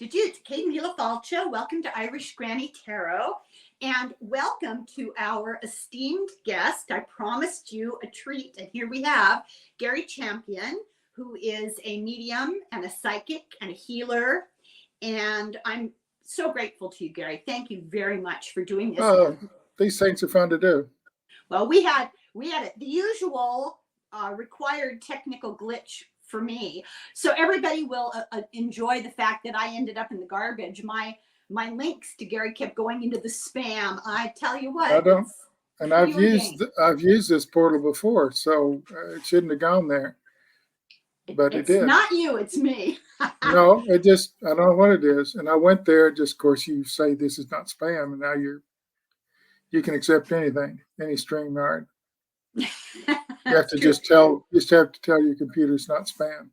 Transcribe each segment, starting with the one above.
Did you? It's Kate Falcho. Welcome to Irish Granny Tarot. And welcome to our esteemed guest. I promised you a treat. And here we have Gary Champion, who is a medium and a psychic and a healer. And I'm so grateful to you, Gary. Thank you very much for doing this. Oh, these things are fun to do. Well, we had the usual required technical glitch for me. So everybody will enjoy the fact that I ended up in the garbage. My links to Gary kept going into the spam. I tell you what. I don't, and I've used this portal before, so it shouldn't have gone there. But it did. It's not you, it's me. No, I don't know what it is. And I went there, just of course you say this is not spam, and now you can accept anything, any string yard. You have to just have to tell your computer it's not spam.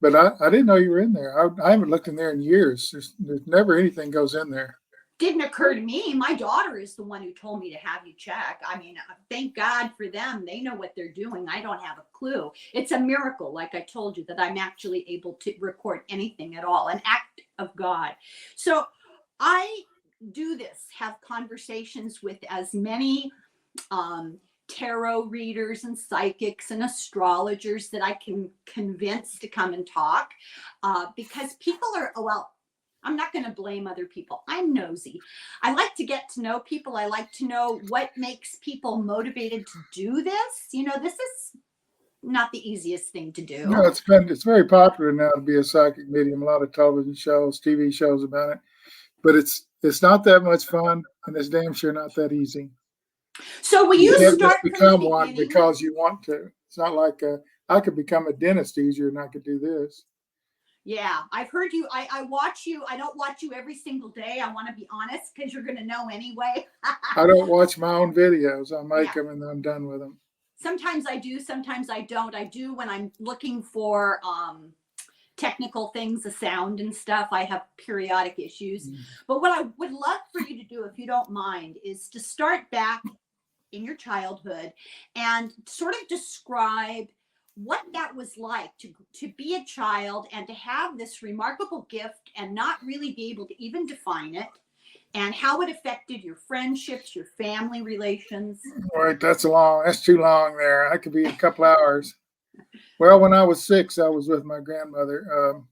But I didn't know you were in there. I haven't looked in there in years. There's never anything goes in there. Didn't occur to me. My daughter is the one who told me to have you check. I mean, thank God for them. They know what they're doing. I don't have a clue. It's a miracle, like I told you, that I'm actually able to record anything at all, an act of God. So I do this, have conversations with as many tarot readers and psychics and astrologers that I can convince to come and talk because people are, well, I'm not going to blame other people. I'm nosy. I like to get to know people. I like to know what makes people motivated to do this. You know, this is not the easiest thing to do. No, it's very popular now to be a psychic medium. A lot of television shows, TV shows about it. But it's not that much fun, and it's damn sure not that easy. So will you can't start just become one because you want to. It's not like I could become a dentist easier than I could do this. Yeah, I've heard you. I watch you. I don't watch you every single day. I want to be honest because you're going to know anyway. I don't watch my own videos. I make them and then I'm done with them. Sometimes I do. Sometimes I don't. I do when I'm looking for technical things, the sound and stuff. I have periodic issues. But what I would love for you to do, if you don't mind, is to start back in your childhood and sort of describe what that was like to be a child and to have this remarkable gift and not really be able to even define it, and how it affected your friendships, your family relations. All right, that's too long there. I could be a couple hours. Well, when I was 6, I was with my grandmother.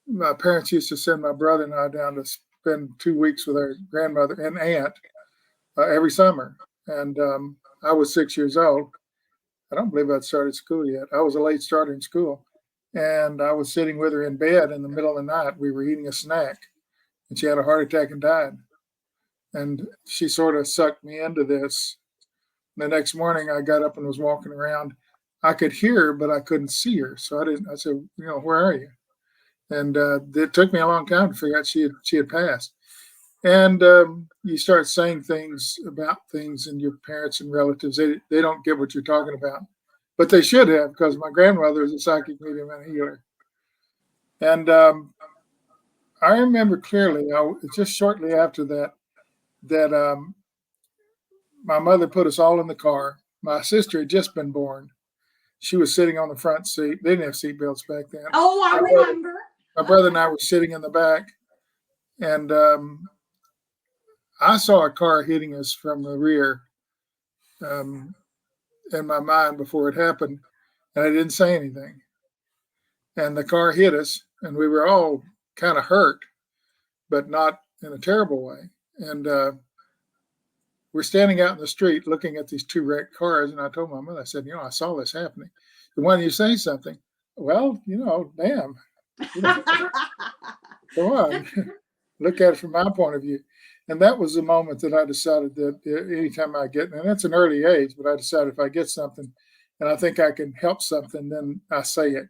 My parents used to send my brother and I down to spend 2 weeks with our grandmother and aunt every summer. And I was 6 years old. I don't believe I'd started school yet. I was a late starter in school. And I was sitting with her in bed in the middle of the night. We were eating a snack. And she had a heart attack and died. And she sort of sucked me into this. The next morning, I got up and was walking around. I could hear her, but I couldn't see her. So I said, where are you? And it took me a long time to figure out she had passed. And you start saying things about things, and your parents and relatives, they don't get what you're talking about. But they should have, because my grandmother is a psychic medium and a healer. And I remember clearly, just shortly after that my mother put us all in the car. My sister had just been born. She was sitting on the front seat. They didn't have seatbelts back then. Oh, I remember. My brother and I were sitting in the back, and I saw a car hitting us from the rear in my mind before it happened, and I didn't say anything. And the car hit us, and we were all kind of hurt, but not in a terrible way. And we're standing out in the street looking at these 2 wrecked cars, and I told my mother, I said, I saw this happening. And when you say something, well, damn. Come on, look at it from my point of view. And that was the moment that I decided that anytime I get, and that's an early age, but I decided if I get something and I think I can help something, then I say it.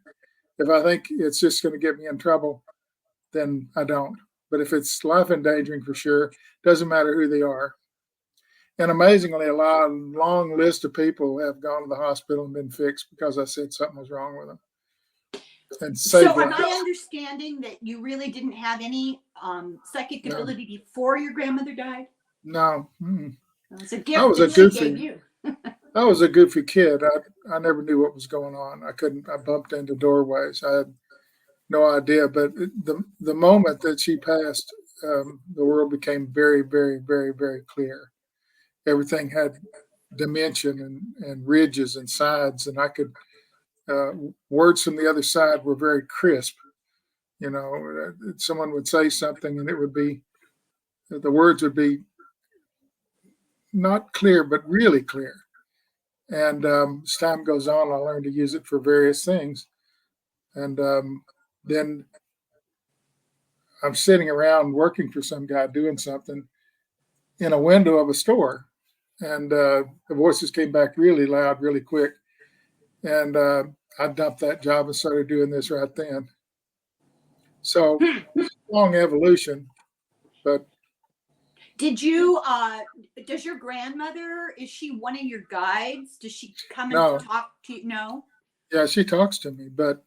If I think it's just going to get me in trouble, then I don't. But if it's life endangering, for sure, doesn't matter who they are. And amazingly, a long list of people have gone to the hospital and been fixed because I said something was wrong with them. And so am I understanding that you really didn't have any psychic ability before your grandmother died? No. It was a gift that she gave you. I was a goofy kid. I never knew what was going on. I bumped into doorways. no idea. But the moment that she passed, the world became very, very, very, very clear. Everything had dimension and ridges and sides, and I could uh, words from the other side were very crisp. You know, someone would say something, and it would be the words would be not clear, but really clear. And as time goes on, I learned to use it for various things. And then I'm sitting around working for some guy doing something in a window of a store. And the voices came back really loud, really quick. And I dumped that job and started doing this right then. So long evolution, but Did you does your grandmother, is she one of your guides? Does she come and no, talk to you? No? yeah, she talks to me, but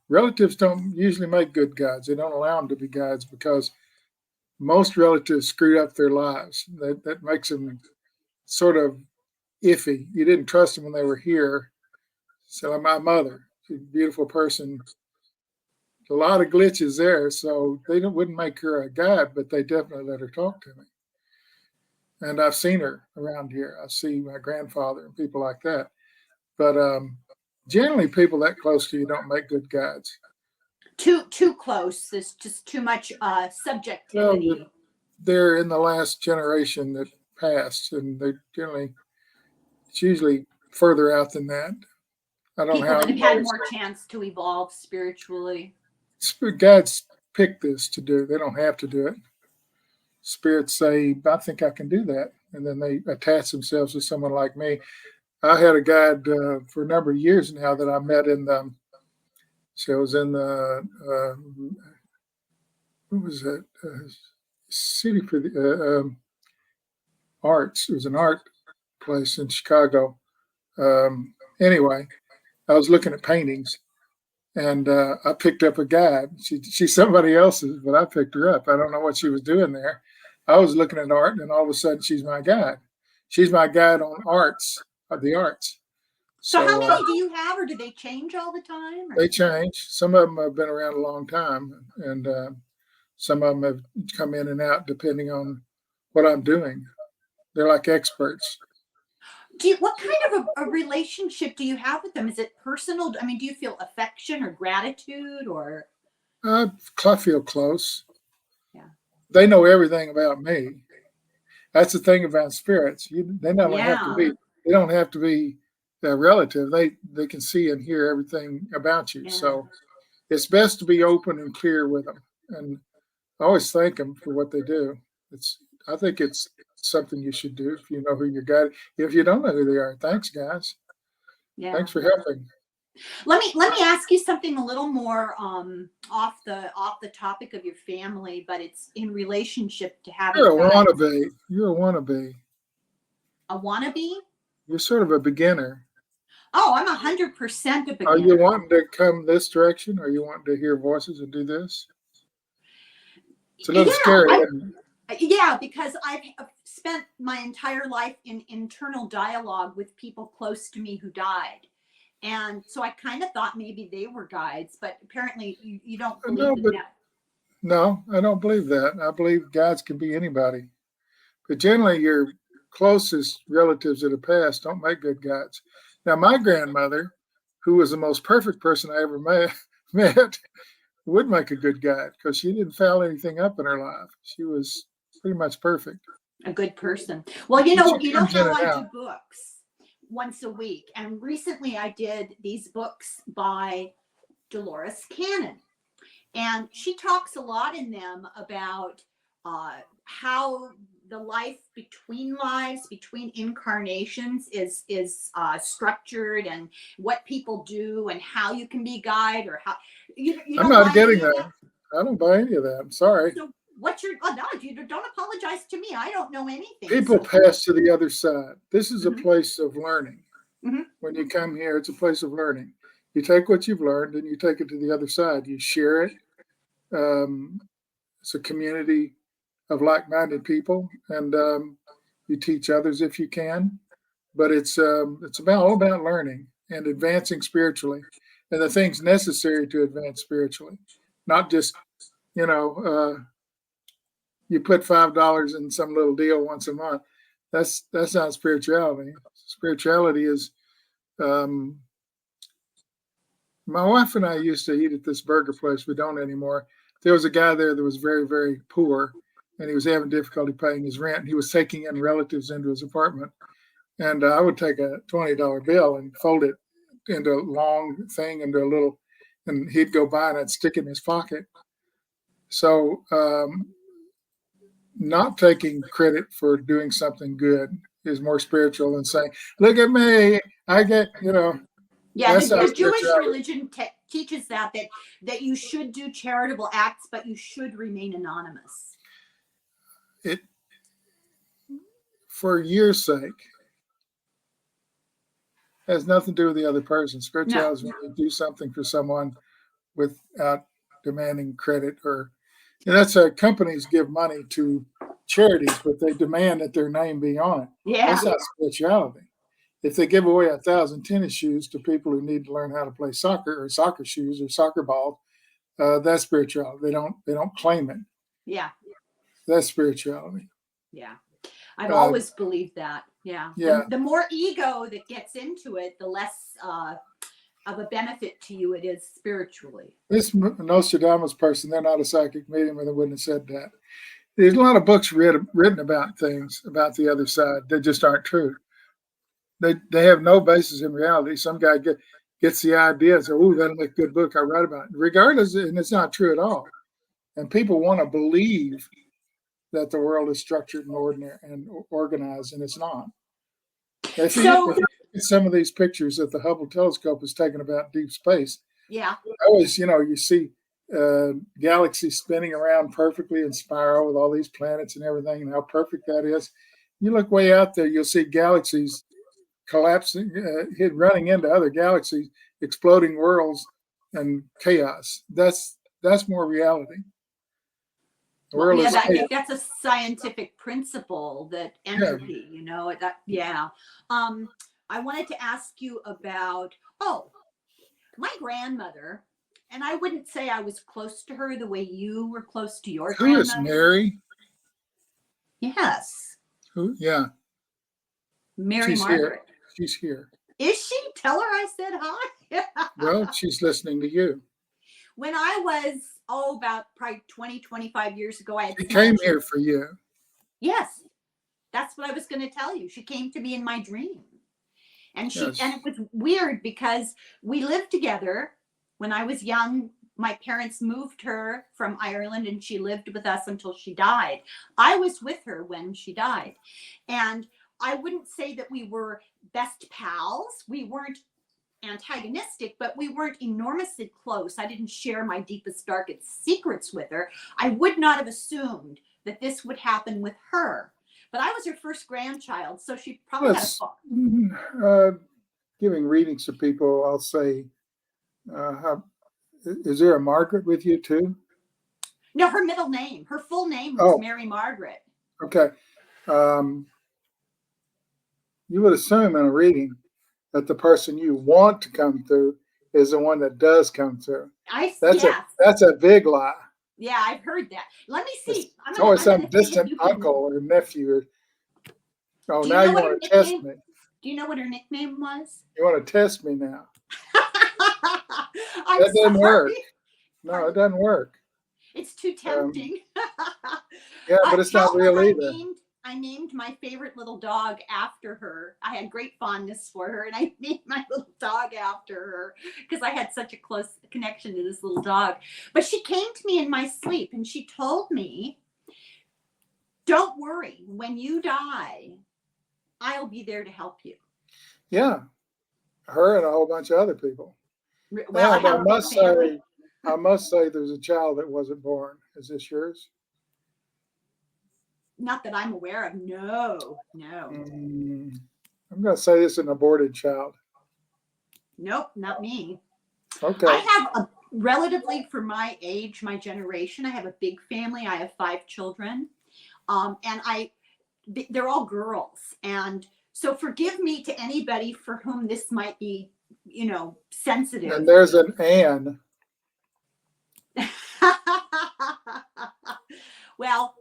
relatives don't usually make good guides. They don't allow them to be guides because most relatives screwed up their lives. That makes them sort of iffy. You didn't trust them when they were here. So my mother, she's a beautiful person, a lot of glitches there. So they wouldn't make her a guide, but they definitely let her talk to me. And I've seen her around here. I see my grandfather and people like that. But generally, people that close to you don't make good guides. Too close. There's just too much Well, subjectivity. they're in the last generation that passed, and they generally, it's usually further out than that. I don't know People how that have had more chance to evolve spiritually. guides pick this to do. They don't have to do it. Spirits say, I think I can do that. And then they attach themselves to someone like me. I had a guide for a number of years now that I met in the, so I was in the, what was that? City for the Arts. It was an art place in Chicago. Anyway, I was looking at paintings and I picked up a guide. She's somebody else's, but I picked her up. I don't know what she was doing there. I was looking at art, and then all of a sudden, she's my guide. She's my guide on arts, the arts. So how So many do you have, or do they change all the time? Or? they change. Some of them have been around a long time, and some of them have come in and out depending on what I'm doing. They're like experts. What kind of a relationship do you have with them? Is it personal? I mean, do you feel affection or gratitude or? I feel close. Yeah. They know everything about me. That's the thing about spirits. They don't have to Yeah. be. They don't have to be a relative. They can see and hear everything about you. Yeah. So it's best to be open and clear with them. And I always thank them for what they do. I think it's something you should do if you know who your guide. If you don't know who they are, thanks, guys. Yeah. Thanks for helping. Let me ask you something a little more off the topic of your family, but it's in relationship to having You're a guides. wannabe. You're a wannabe. A wannabe? You're sort of a beginner. Oh, I'm 100% a Are you beginner. wanting to come this direction? Are you wanting to hear voices and do this? It's a little scary. Yeah, because I've spent my entire life in internal dialogue with people close to me who died. And so I kind of thought maybe they were guides, but apparently you don't No, believe but that. no, I don't believe that. I believe guides can be anybody. But generally, your closest relatives that have passed don't make good guides. Now, my grandmother, who was the most perfect person I ever met would make a good guide because she didn't foul anything up in her life. She was pretty much perfect. A good person. Well, But she you know comes in how and I out. do books once a week. And recently I did these books by Dolores Cannon. And she talks a lot in them about how the life between lives, between incarnations, is structured, and what people do, and how you can be guide, or how you I'm don't not buy getting any of that. that. I don't buy any of that. I'm sorry. So what's your? Oh no, you don't apologize to me. I don't know anything. People So pass to the other side. This is a mhm, place of learning. mhm. When you come here, it's a place of learning. You take what you've learned and you take it to the other side. You share it. Um, it's a community of like-minded people, and you teach others if you can. But it's about all about learning and advancing spiritually, and the things necessary to advance spiritually. not just, you know, you put $5 in some little deal once a month. That's not spirituality. Spirituality is, um, my wife and I used to eat at this burger place. We don't anymore. There was a guy there that was very, very poor, and he was having difficulty paying his rent. He was taking in relatives into his apartment. And I would take a $20 bill and fold it into a long thing, into a little, and he'd go by and I'd stick it in his pocket. So, not taking credit for doing something good is more spiritual than saying, look at me, I get, you know. Yeah, the Jewish religion teaches that you should do charitable acts, but you should remain anonymous. It, for your sake, has nothing to do with the other person. Spirituality is when you do something for someone without demanding credit, or, and that's companies give money to charities, but they demand that their name be on it. Yeah. That's not spirituality. If they give away 1,000 tennis shoes to people who need to learn how to play soccer, or soccer shoes or soccer balls, that's spirituality. They don't claim it. Yeah. That's spirituality. Yeah. I've always believed that. Yeah. Yeah. The more ego that gets into it, the less of a benefit to you it is spiritually. This Nostradamus person, they're not a psychic medium, or they wouldn't have said that. There's a lot of books written about things about the other side that just aren't true. They have no basis in reality. Some guy gets the idea and says, "Oh, that'll make a good book. I write about it." Regardless, and it's not true at all. And people want to believe that the world is structured and ordinary and organized, and it's not. If you look at some of these pictures that the Hubble telescope has taken about deep space, yeah, always, you know, you see galaxies spinning around perfectly in spiral with all these planets and everything, and how perfect that is. You look way out there, you'll see galaxies collapsing, running into other galaxies, exploding worlds, and chaos. That's more reality. I think that's a scientific principle, that entropy, you know, I wanted to ask you about, my grandmother, and I wouldn't say I was close to her the way you were close to your grandmother. Who is Mary? Yes. Who? Yeah. Mary Margaret. She's here. Is she? Tell her I said hi. Well, she's listening to you. When I was, about probably 20, 25 years ago, She came here for you. Yes. That's what I was going to tell you. She came to me in my dream. And and it was weird because we lived together when I was young. My parents moved her from Ireland and she lived with us until she died. I was with her when she died. And I wouldn't say that we were best pals. We weren't antagonistic, but we weren't enormously close. I didn't share my deepest, darkest secrets with her. I would not have assumed that this would happen with her. But I was her first grandchild, so she probably had giving readings to people, I'll say, is there a Margaret with you too? No, her middle name, her full name was Mary Margaret. Okay. You would assume in a reading that the person you want to come through is the one that does come through. That's a big lie. Yeah, I've heard that. Let me see. It's always some distant uncle or nephew. Now you want to test me. Do you know what her nickname was? You want to test me now? That doesn't work. No, it doesn't work. It's too tempting. Yeah, but it's not real either. I named my favorite little dog after her. I had great fondness for her, and I named my little dog after her because I had such a close connection to this little dog. But she came to me in my sleep, and she told me, "Don't worry, when you die, I'll be there to help you." Yeah, her and a whole bunch of other people. Well, I must say there's a child that wasn't born. Is this yours? Not that I'm aware of. No. I'm going to say this is an aborted child. Nope, not me. Okay. I have relatively, for my age, my generation, I have a big family. I have 5 children. And they're all girls. And so forgive me to anybody for whom this might be, sensitive. And there's an Anne. Well,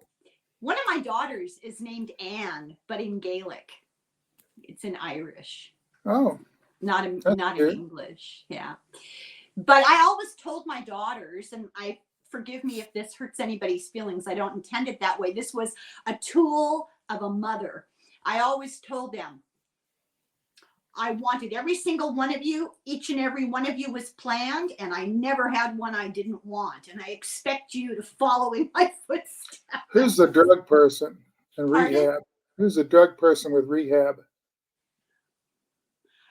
one of my daughters is named Anne, but in Gaelic. It's in Irish, Oh, not in that's not in good. English. Yeah. But I always told my daughters, and I forgive me if this hurts anybody's feelings. I don't intend it that way. This was a tool of a mother. I always told them, I wanted every single one of you, each and every one of you was planned, and I never had one I didn't want. And I expect you to follow in my footsteps. Who's the drug person in Pardon? rehab? Who's the drug person with rehab?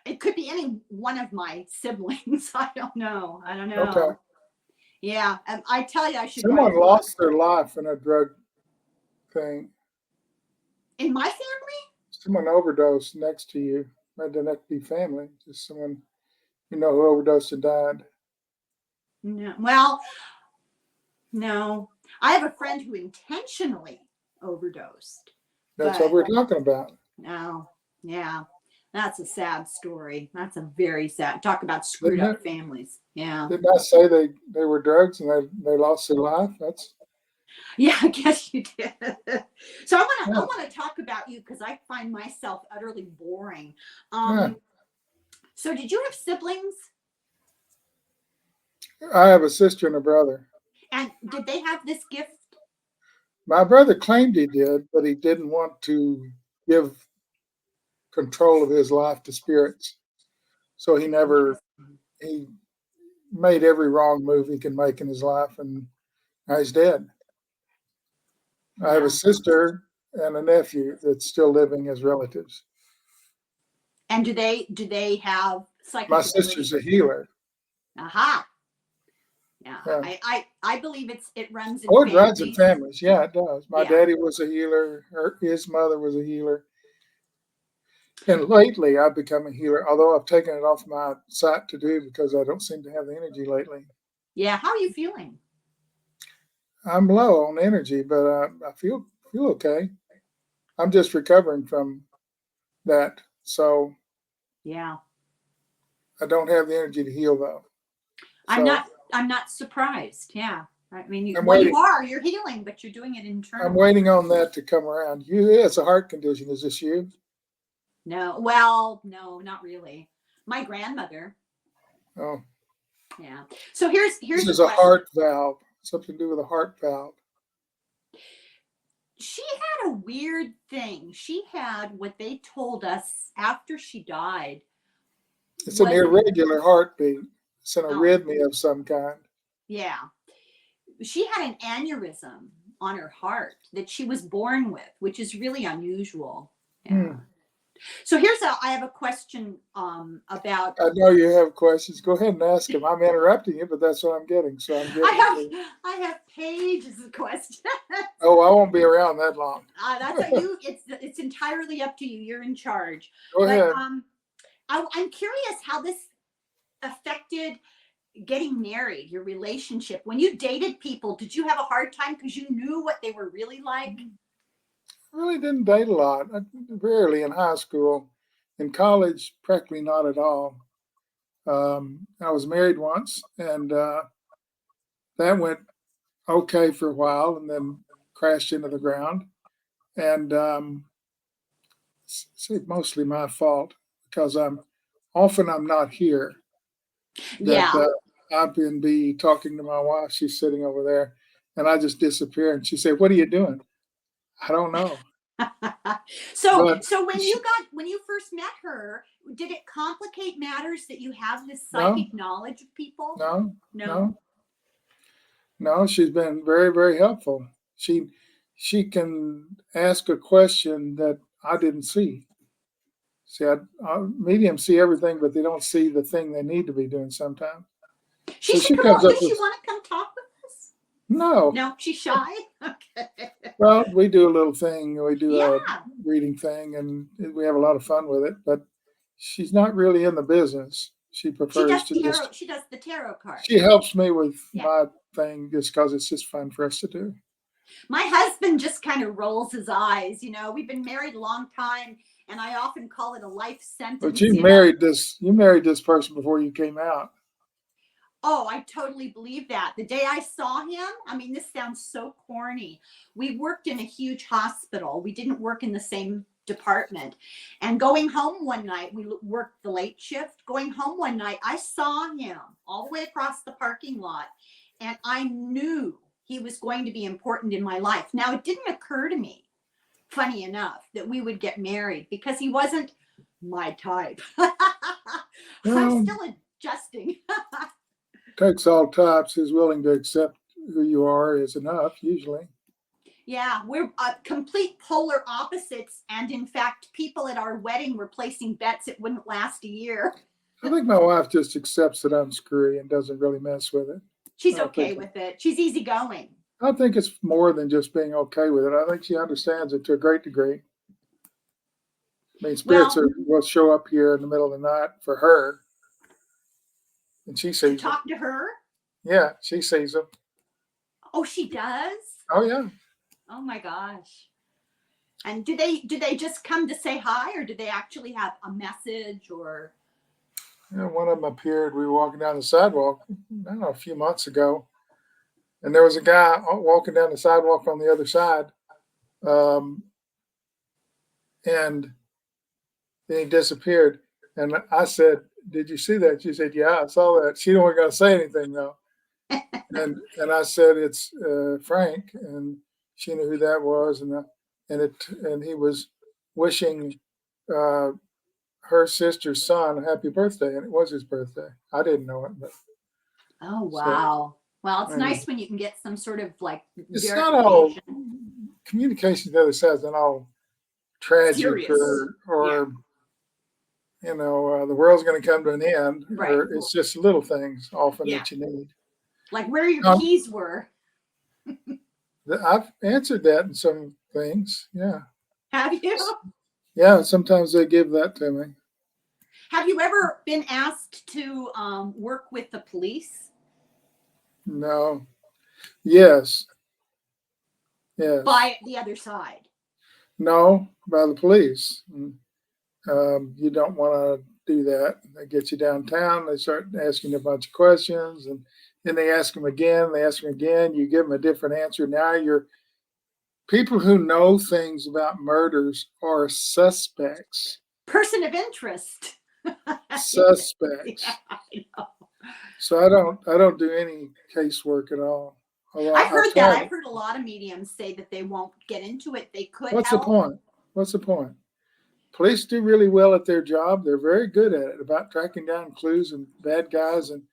It could be any one of my siblings. I don't know. I don't Okay. know. Yeah. And I tell you, I should write Someone a book. lost their life in a drug thing. In my family? Someone overdosed next to you. It doesn't have to be family. Just someone you know who overdosed and died. No. Well, no. I have a friend who intentionally overdosed. That's what But we're talking about. no. Yeah. That's a sad story. That's a very sad. Talk about screwed Didn't up it? families. Yeah. Didn't I say they were drugs and they lost their life? That's Yeah, I guess you did. So I yeah. want to talk about you because I find myself utterly boring. Yeah. So did you have siblings? I have a sister and a brother. And did they have this gift? My brother claimed he did, but he didn't want to give control of his life to spirits. So he made every wrong move he can make in his life, and now he's dead. I have a Yeah. sister and a nephew that's still living as relatives. And do they have My psychic sister's ability? a healer. Aha. Yeah. Yeah. I believe it runs in Oh, it runs in families. families. Yeah, it does. My Yeah. daddy was a healer. His mother was a healer. And lately, I've become a healer, although I've taken it off my site to do because I don't seem to have the energy lately. Yeah. How are you feeling? I'm low on energy, but I feel okay. I'm just recovering from that, so Yeah. I don't have the energy to heal though. I'm So not I'm not surprised. Yeah. I mean, I'm well, you waiting. are. You're healing, but you're doing it I'm internally. waiting on that to come around. You, it's a heart condition. Is this you? No, well, no, not really. My grandmother. Oh, Yeah. So here's this a is a question. heart valve. Something to do with a heart valve. She had a weird thing. She had what they told us after she died It's an was irregular heartbeat. It's an oh arrhythmia of some kind. yeah. She had an aneurysm on her heart that she was born with, which is really unusual. Yeah. Hmm. So I have a question about I know you have questions. Go ahead and ask them. I'm interrupting you, but that's what I'm getting. So I'm getting to. I have pages of questions. Oh, I won't be around that long. That's what you. It's entirely up to you. You're in charge. Go But ahead. I'm curious how this affected getting married, your relationship. When you dated people, did you have a hard time because you knew what they were really like? I really didn't date a lot. Rarely in high school. In college, practically not at all. I was married once, and that went okay for a while, and then crashed into the ground. And it's mostly my fault because I'm not here. That Yeah. I've been be talking to my wife. She's sitting over there, and I just disappear. And she said, "What are you doing?" I don't know. So But when you first met her, did it complicate matters that you have this no, psychic knowledge of people? no, No. no, no. She's been very, very helpful. She can ask a question that I didn't see. See, mediums see everything, but they don't see the thing they need to be doing sometimes. She So should she come comes on. up Does she with want to come talk with us? no. No, she's shy. Okay. Well, we do a little thing. We do a Yeah. reading thing, and we have a lot of fun with it. But she's not really in the business. She prefers to just. She does the tarot cards. She helps me with Yeah. my thing just because it's just fun for us to do. My husband just kind of rolls his eyes. We've been married a long time, and I often call it a life But sentence. you married this. You married this person before you came out. Oh, I totally believe that. The day I saw him, I mean, this sounds so corny. We worked in a huge hospital. We didn't work in the same department. And going home one night, we worked the late shift. Going home one night, I saw him all the way across the parking lot. And I knew he was going to be important in my life. Now, it didn't occur to me, funny enough, that we would get married because he wasn't my type. I'm Well, still adjusting. takes all types. Who's willing to accept who you are is enough, usually. Yeah, we're complete polar opposites. And in fact, people at our wedding were placing bets it wouldn't last a year. I think my wife just accepts that I'm screwy and doesn't really mess with it. She's I okay think with it. She's easygoing. I think it's more than just being okay with it. I think she understands it to a great degree. I mean, spirits Well, will show up here in the middle of the night for her, and she to sees them. talk to her. Yeah, she sees them. Oh, she does? Oh yeah. Oh my gosh. And do they just come to say hi, or do they actually have a message? Or Yeah, one of them appeared. We were walking down the sidewalk, I don't know, a few months ago, and there was a guy walking down the sidewalk on the other side, um, and then he disappeared. And I said, "Did you see that?" She said, "Yeah, I saw that." She wasn't going to say anything though. And I said, "It's Frank," and she knew who that was, and he was wishing uh, her sister's son a happy birthday, and it was his birthday. I didn't know it, but oh so wow. Well, it's anyway. nice when you can get some sort of like It's not all verification. communication. The other side is not all tragic Serious. Yeah. or the world's going to come to an end, Right. or it's just little things often Yeah. that you need. Like where your Um, keys were. I've answered that in some things. Yeah. Have you? Yeah. Sometimes they give that to me. Have you ever been asked to work with the police? No. Yes. Yes. By the other side. No. By the police. You don't want to do that. They get you downtown. They start asking a bunch of questions, and then they ask them again. They ask them again. You give them a different answer. Now you're people who know things about murders are suspects. Person of interest. Suspects. Yeah, I know. So I don't do any casework at all. I've heard that. tried I've heard a lot of mediums say that they won't get into it. They could What's help. the point? What's the point? Police do really well at their job. They're very good at it about tracking down clues and bad guys, and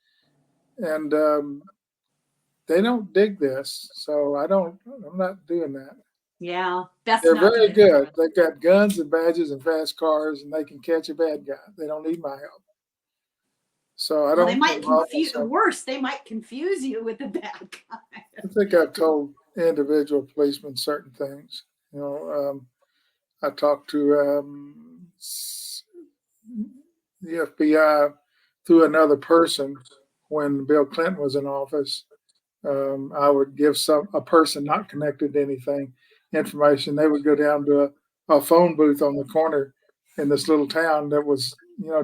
they don't dig this. So I'm not doing that. Yeah, best They're not to very get into good. it. They've got guns and badges and fast cars, and they can catch a bad guy. They don't need my help. So I Well, they don't might involve confuse. myself. Worse, they might confuse you with the bad guy. I think I've told individual policemen certain things. I talked to the FBI through another person when Bill Clinton was in office. I would give a person not connected to anything information. They would go down to a phone booth on the corner in this little town that was,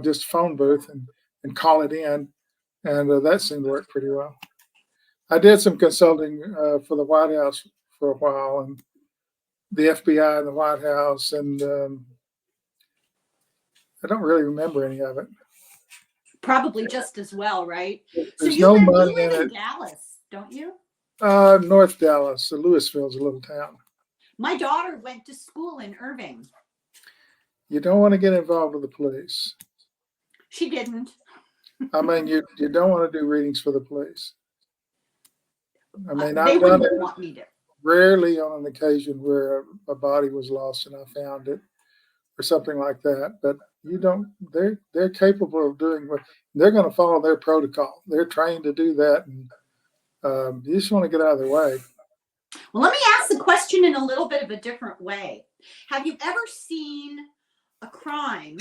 just a phone booth and call it in. And that seemed to work pretty well. I did some consulting for the White House for a while, and the FBI and the White House, and I don't really remember any of it. Probably just as well, right? So There's you no live money in in it. Dallas, don't you? North Dallas, so Louisville's a little town. My daughter went to school in Irving. You don't want to get involved with the police. She didn't. I mean, you don't want to do readings for the police. I mean, They I've done wouldn't it want me to. rarely on an occasion where a body was lost and I found it or something like that. But you don't. They're capable of doing what they're going to follow their protocol. They're trained to do that, and you just want to get out of their way. Well, let me ask the question in a little bit of a different way. Have you ever seen a crime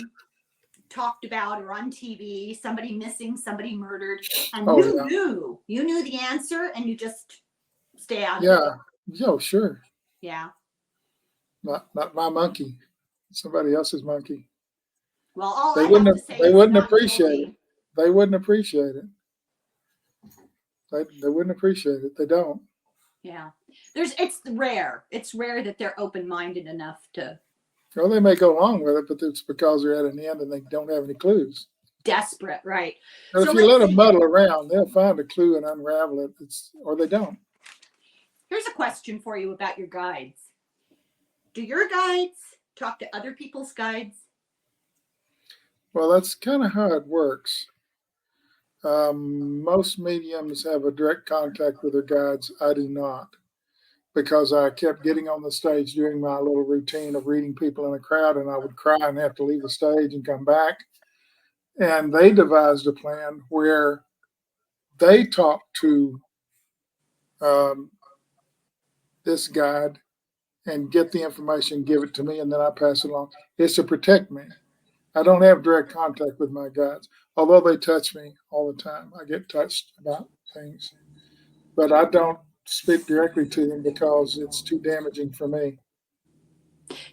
talked about or on TV, somebody missing, somebody murdered, and you knew the answer and you just stay out of it? Yeah, sure. Yeah. Not my monkey, somebody else's monkey. Well, they wouldn't appreciate it. They wouldn't appreciate it. They wouldn't appreciate it. They don't. Yeah. It's rare. It's rare that they're open-minded enough to. Well, they may go along with it, but it's because they're at an end and they don't have any clues. Desperate, right? But So if you let let's them see. muddle around, they'll find a clue and unravel it. Or they don't. Here's a question for you about your guides. Do your guides talk to other people's guides? Well, that's kind of how it works. Most mediums have a direct contact with their guides. I do not, because I kept getting on the stage doing my little routine of reading people in a crowd, and I would cry and have to leave the stage and come back. And they devised a plan where they talked to um, this guide and get the information, give it to me, and then I pass it along. It's to protect me. I don't have direct contact with my guides, although they touch me all the time. I get touched about things, but I don't speak directly to them because it's too damaging for me.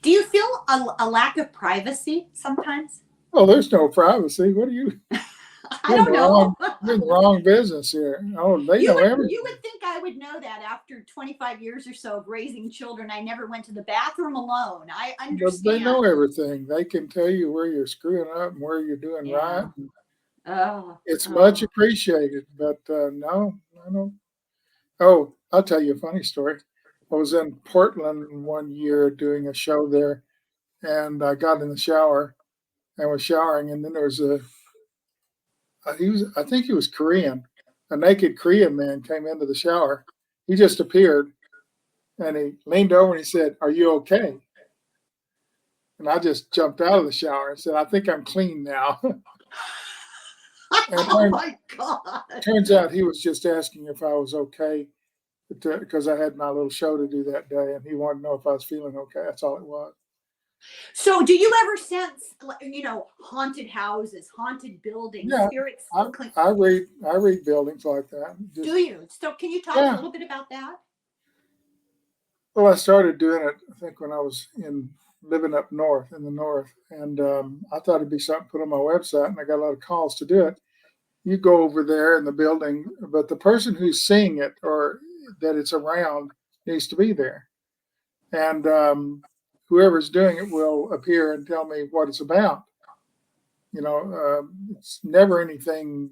Do you feel a lack of privacy sometimes? Oh, there's no privacy. What are you? I don't know. You're in the wrong business here. Oh, they know everything. You would think I would know that after 25 years or so of raising children. I never went to the bathroom alone. I But understand. they know everything. They can tell you where you're screwing up and where you're doing right. It's much appreciated, but no, I don't. Oh, I'll tell you a funny story. I was in Portland one year doing a show there, and I got in the shower and was showering, and then there was I think he was Korean. A naked Korean man came into the shower. He just appeared, and he leaned over and he said, "Are you okay?" And I just jumped out of the shower and said, "I think I'm clean now." Oh my God. Turns out he was just asking if I was okay because I had my little show to do that day, and he wanted to know if I was feeling okay. That's all it was. So, do you ever sense, haunted houses, haunted buildings, Yeah, spirits? I read buildings like that. Do you? So, can you talk a little bit about that? Well, I started doing it, I think, when I was living up north in the north, and I thought it'd be something to put on my website, and I got a lot of calls to do it. You go over there in the building, but the person who's seeing it or that it's around needs to be there, and whoever's doing it will appear and tell me what it's about. It's never anything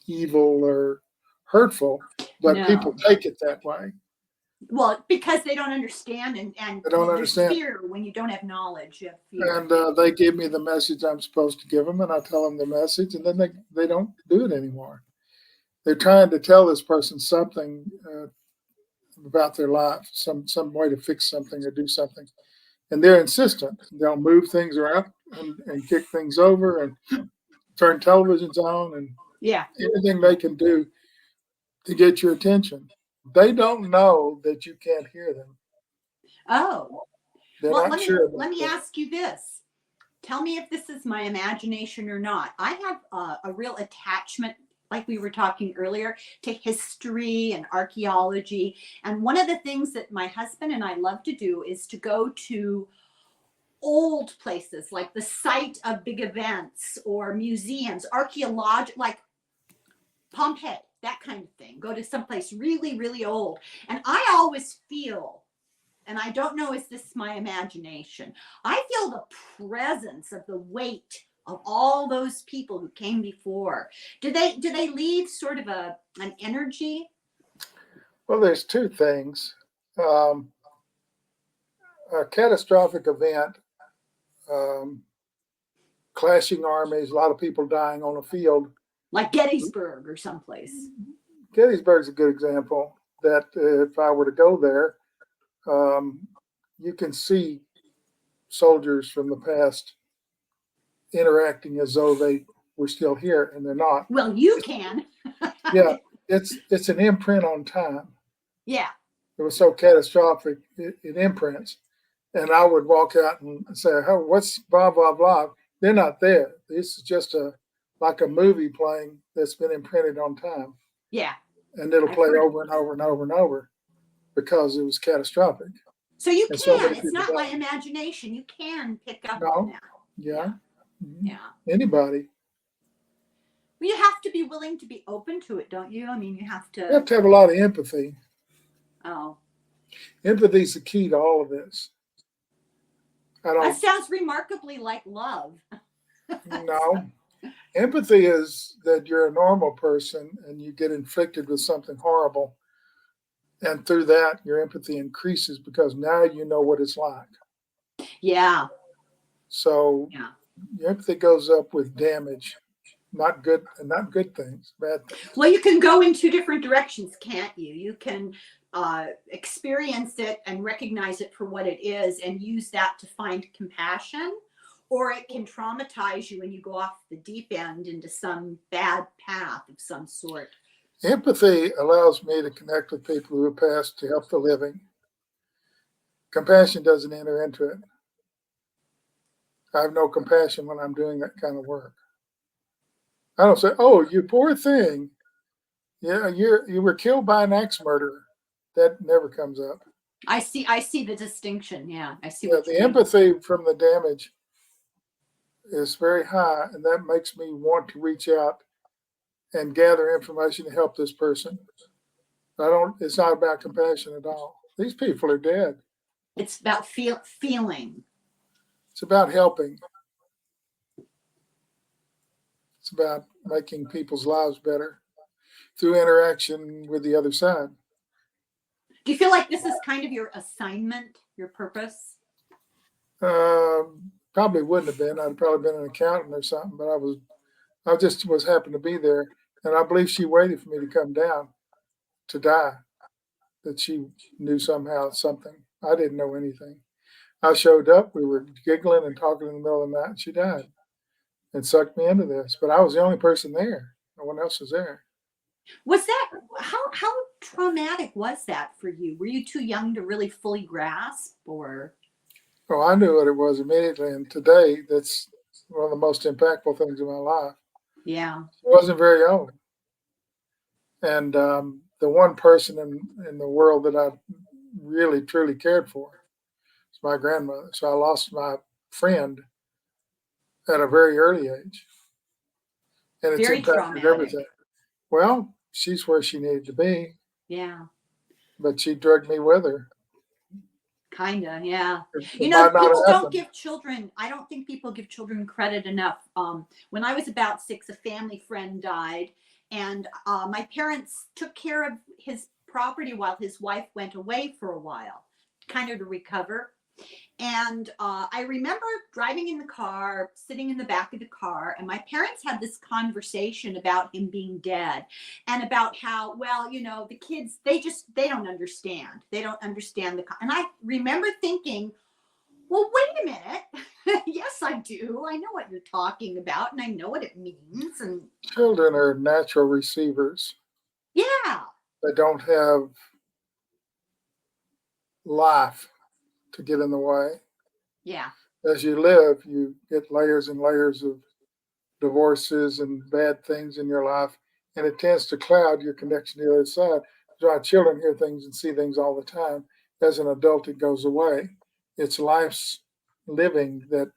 evil or hurtful, but people take it that way. Well, because they don't understand, and they don't understand fear when you don't have knowledge. And they give me the message I'm supposed to give them, and I tell them the message, and then they don't do it anymore. They're trying to tell this person something about their life, some way to fix something or do something, and they're insistent. They'll move things around and kick things over and turn televisions on and anything they can do to get your attention. They don't know that you can't hear them. Oh, They're well, not sure. Let me ask you this. Tell me if this is my imagination or not. I have a real attachment, like we were talking earlier, to history and archaeology. And one of the things that my husband and I love to do is to go to old places, like the site of big events or museums, like Pompeii, that kind of thing. Go to someplace really, really old. And I always feel, and I don't know, is this my imagination? I feel the presence of the weight of all those people who came before. Do they leave sort of an energy? Well, there's two things. A catastrophic event, clashing armies, a lot of people dying on a field. Like Gettysburg or someplace. Gettysburg's a good example that if I were to go there, you can see soldiers from the past interacting as though they were still here, and they're not. Well, you can. Yeah, it's an imprint on time. Yeah. It was so catastrophic, it imprints. And I would walk out and say, "Oh, what's blah, blah, blah?" They're not there. This is just like a movie playing that's been imprinted on time. Yeah. And it'll play over and over and over and over because it was catastrophic. So you can. It's not my imagination. You can pick up on that. Yeah. Yeah. Anybody. Well, you have to be willing to be open to it, don't you? I mean, you have You to. have to have a lot of empathy. Oh, Empathy is the key to all of this. I that don't sounds remarkably like love. know. Empathy is that you're a normal person and you get inflicted with something horrible. And through that, your empathy increases because now you know what it's like. Yeah, So yeah. your empathy goes up with damage, not good things, bad things. Well, you can go in two different directions, can't you? You can experience it and recognize it for what it is and use that to find compassion, or it can traumatize you and you go off the deep end into some bad path of some sort. Empathy allows me to connect with people who have passed to help the living. Compassion doesn't enter into it. I have no compassion when I'm doing that kind of work. I don't say, "Oh, you poor thing. Yeah, you were killed by an axe murderer." That never comes up. I see the distinction. Yeah, I see Yeah, what you the mean. empathy from the damage is very high, and that makes me want to reach out and gather information to help this person. I don't. It's not about compassion at all. These people are dead. It's about feeling. It's about helping. It's about making people's lives better through interaction with the other side. Do you feel like this is kind of your assignment, your purpose? Probably wouldn't have been. I'd probably been an accountant or something, but I just was happened to be there, and I believe she waited for me to come down to die. That she knew somehow something. I didn't know anything. I showed up. We were giggling and talking in the middle of the night, and she died and sucked me into this. But I was the only person there. No one else was there. Was that how traumatic was that for you? Were you too young to really fully grasp, or? Well, I knew what it was immediately, and today that's one of the most impactful things in my life. Yeah, I wasn't very old, and the one person in the world that I really truly cared for is my grandmother. So I lost my friend at a very early age, and it's very impacted traumatic. everything. Well, she's where she needed to be, Yeah, but she drugged me with her. kinda. Yeah. It You know, might not people have don't happened. give children. I don't think people give children credit enough. When I was about 6, a family friend died, and my parents took care of his property while his wife went away for a while, kind of to recover. And I remember driving in the car, sitting in the back of the car, and my parents had this conversation about him being dead and about how, well, the kids, they don't understand. They don't understand and I remember thinking, well, wait a minute. Yes, I do. I know what you're talking about and I know what it means. And Children are natural receivers. yeah, They don't have life to get in the way. yeah, As you live, you get layers and layers of divorces and bad things in your life, and it tends to cloud your connection to the other side. So our children hear things and see things all the time. As an adult, it goes away. It's life's living that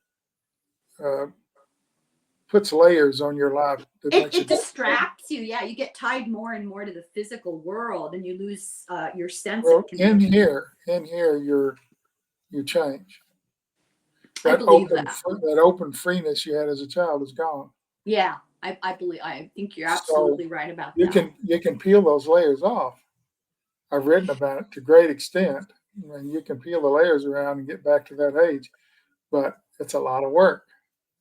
uh, puts layers on your life that it, makes it it difficult. distracts you. Yeah, you get tied more and more to the physical world and you lose your sense of Well, connection. in here, you change. I believe that. That open freeness you had as a child is gone. Yeah, I think you're So absolutely right about that. you can peel those layers off. I've written about it to great extent, and you can peel the layers around and get back to that age. But it's a lot of work.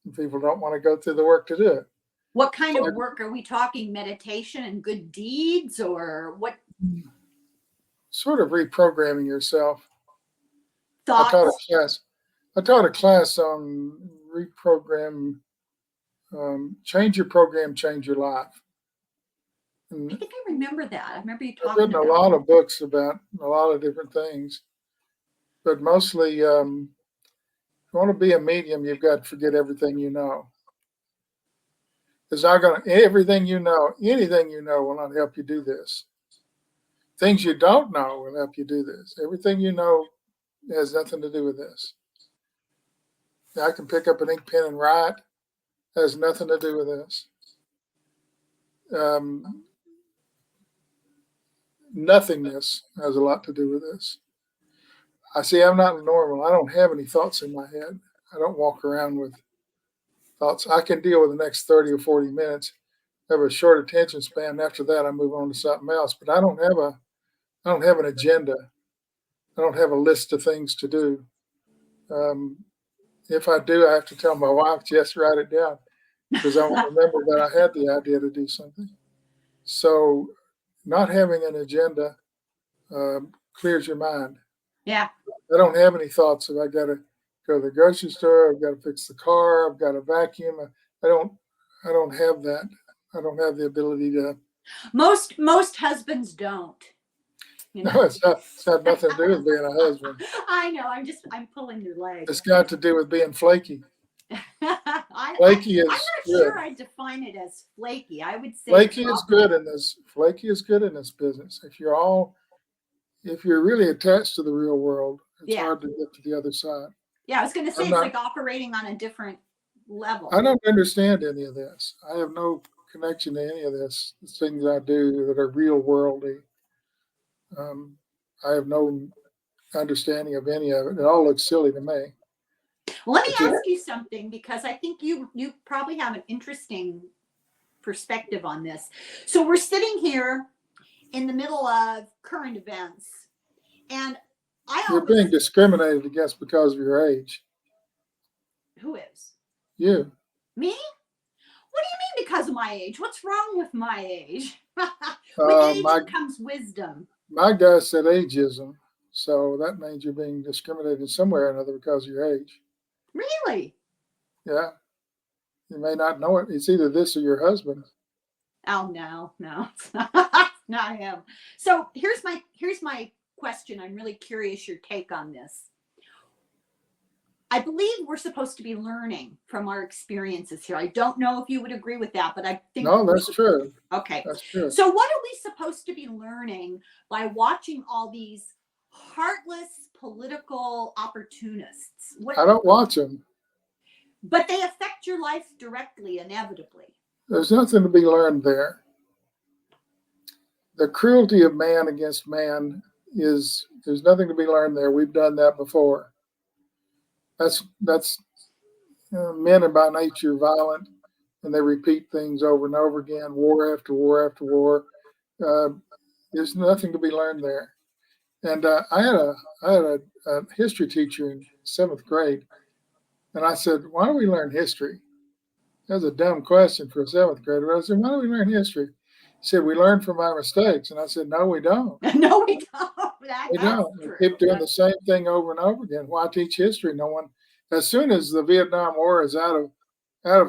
And people don't want to go through the work to do it. What kind So of work are we talking? Meditation and good deeds, or what sort of reprogramming yourself. I taught a thoughts? class. I taught a class on reprogram, change your program, change your life. I And think I remember that. I remember you I've talking written a about lot that. of books about a lot of different things, but mostly, if you want to be a medium, you've got to forget everything you know. It's not going to, everything you know, anything you know will not help you do this. Things you don't know will help you do this. Everything you know has nothing to do with this. I can pick up an ink pen and write, has nothing to do with this. Um, Nothingness has a lot to do with this. I see I'm not normal. I don't have any thoughts in my head. I don't walk around with thoughts. I can deal with the next 30 or 40 minutes. I have a short attention span. After that, I move on to something else. But I don't have an agenda. I don't have a list of things to do. Um, if I do, I have to tell my wife, just write it down because I won't remember that I had the idea to do something. So, not having an agenda clears your mind. Yeah. I don't have any thoughts if I got to go to the grocery store. I've got to fix the car. I've got to vacuum. I don't. I don't have that. I don't have the ability to. Most husbands don't. You know? No, it's not. It's got nothing to do with being a husband. I know. I'm pulling your leg. It's got to do with being flaky. Flaky I'm is not good. sure I define it as flaky. I would say Flaky is good in this. Flaky is good in this business. If you're really attached to the real world, it's Yeah. hard to get to the other side. Yeah, I was going to say I'm it's not- like operating on a different level. I don't understand any of this. I have no connection to any of this. The things I do that are real worldy. I have no understanding of any of it. It all looks silly to me. Well, let me But you- ask you something because I think you probably have an interesting perspective on this. So we're sitting here in the middle of current events, and I You're always being discriminated against because of your age. who is You. me? What do you mean because of my age? What's wrong with my age? With age comes wisdom. My guy said ageism, so that means you're being discriminated somewhere or another because of your age. Really? Yeah. You may not know it. It's either this or your husband. Oh no, it's not him. So here's my question. I'm really curious your take on this. I believe we're supposed to be learning from our experiences here. I don't know if you would agree with that, but I think No, that's true. Okay. That's true. So what are we supposed to be learning by watching all these heartless political opportunists? I don't watch them. But they affect your life directly, inevitably. There's nothing to be learned there. The cruelty of man against man there's nothing to be learned there. We've done that before. That's men are by nature violent, and they repeat things over and over again, war after war after war. There's nothing to be learned there. And I had a history teacher in 7th grade, and I said, "Why do we learn history?" That's a dumb question for a 7th grader. I said, "Why do we learn history?" He said, "We learn from our mistakes." And I said, "No, we don't. No, we don't. We don't. We keep doing the same thing over and over again. Why teach history? No one. As soon as the Vietnam War is out of